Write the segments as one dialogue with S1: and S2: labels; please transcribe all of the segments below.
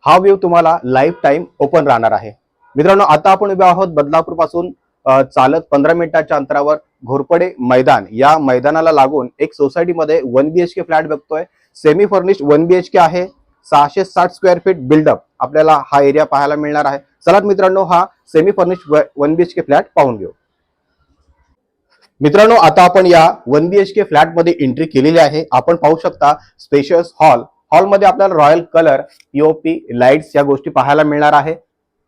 S1: हा व्ह्यू तुम्हाला life time open राहणार आहे. मित्रांनो, आता आपण उभे आहोत बदलापूर पासून चालत 15 मिनिटाच्या अंतरावर घोरपडे मैदान. या मैदानाला लागून एक सोसायटीमध्ये 1 BHK फ्लॅट बघतोय. सेमी फर्निश्ड 1 BHK आहे. 660 स्क्वेअर फीट बिल्डअप आपल्याला हा एरिया पाहायला मिळणार आहे. चला मित्रांनो, हा सेमी फर्निश्ड 1 BHK फ्लॅट पाहून घेऊ. मित्रांनो, आता आपण या 1 BHK फ्लॅट मध्ये एंट्री केलेली आहे. आपण पाहू शकता स्पेशियस हॉल. हॉलमध्ये आपल्याला रॉयल कलर, पीओपी, लाईट्स या गोष्टी पाहायला मिळणार आहे.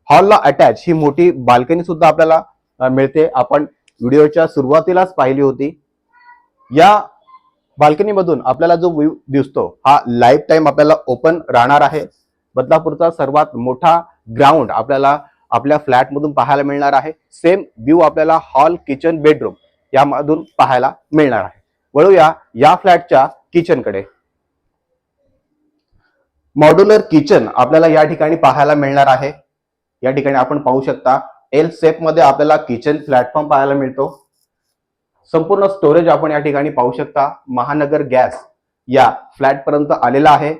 S1: हॉलला अटॅच ही मोठी बाल्कनी सुद्धा आपल्याला मिळते. आपण व्हिडिओच्या सुरुवातीलाच पाहिली होती. या बाल्कनी मधून आपल्याला जो व्ह्यू दिसतो हा लाईफ टाइम आपल्याला ओपन राहणार आहे. बदलापूरचा सर्वात मोठा ग्राउंड आपल्याला आपल्या फ्लॅट मधून पाहायला मिळणार आहे. सेम व्ह्यू आपल्याला हॉल, किचन, बेडरूम यामधून पाहायला मिळणार आहे. वळूया या फ्लॅटच्या किचन कडे. मॉड्युलर किचन आपल्याला या ठिकाणी पाहायला मिळणार आहे. या ठिकाणी आपण पाहू शकता एल शेप मध्ये आपल्याला किचन प्लॅटफॉर्म पाहायला मिळतो. संपूर्ण स्टोरेज आपण या ठिकाणी पाहू शकता. महानगर गॅस या फ्लॅट पर्यंत आलेला आहे.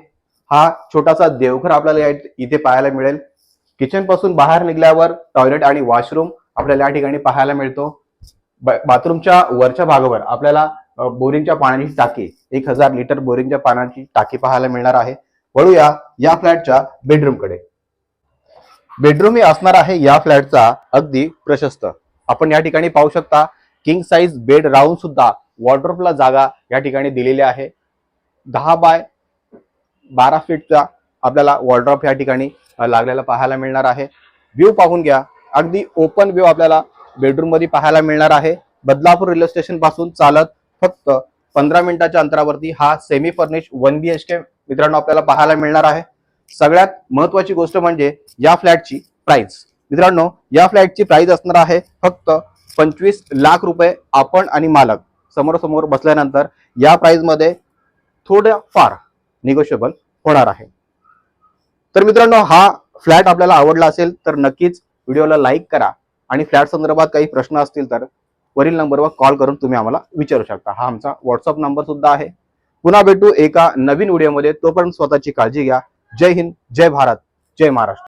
S1: हा छोटासा देवघर आपल्याला इथे पाहायला मिळेल. किचन पासून बाहेर निघाल्यावर टॉयलेट आणि वॉशरूम आपल्याला या ठिकाणी पाहायला मिळतो. बाथरूमच्या वरच्या भागावर आपल्याला बोरिंगच्या पाण्याची टाकी, 1000 लिटर बोरिंगच्या पाण्याची टाकी पाहायला मिळणार आहे. वळूया या फ्लॅटच्या बेडरूम कडे. बेडरूम ही असणार आहे या फ्लॅटचा अगदी प्रशस्त. आपण या ठिकाणी पाहू शकता किंग साइज बेड राहून सुद्धा वॉर्डरोबला जागा या ठिकाणी दिलेली आहे. 10 बाय 12 फीटचा आपल्याला वॉर्डरोब या ठिकाणी लागलेला पाहायला मिळणार आहे. व्ह्यू पाहून घ्या. अगदी ओपन व्ह्यू आपल्याला बेडरूम मध्ये पाहायला मिळणार आहे. बदलापूर रेल्वे स्टेशन पासून चालत फक्त 15 मिनिटाच्या अंतरावरती हा सेमी फर्निश्ड 1 BHK मित्रांनो आपल्याला पाहायला मिळणार आहे. सगळ्यात महत्वाची गोष्ट म्हणजे या फ्लॅटची प्राइस. मित्रांनो, या फ्लॅटची प्राइस असणार आहे फक्त 25 लाख रुपये. आपण आणि मालक समोरासमोर बसल्यानंतर या प्राइस मध्ये थोडं फार निगोशिएबल होणार आहे. तर मित्रांनो, हा फ्लॅट आपल्याला आवडला असेल तर नक्कीच व्हिडिओला लाईक करा आणि फ्लॅट संदर्भात काही प्रश्न असतील तर वरील नंबरवर कॉल करून तुम्ही आम्हाला विचारू शकता. हा आमचा व्हॉट्सअप नंबर सुद्धा आहे. पुन्हा भेटू एका नवीन व्हिडिओमध्ये. तोपर्यंत स्वतःची काळजी घ्या. जय हिंद, जय भारत, जय महाराष्ट्र.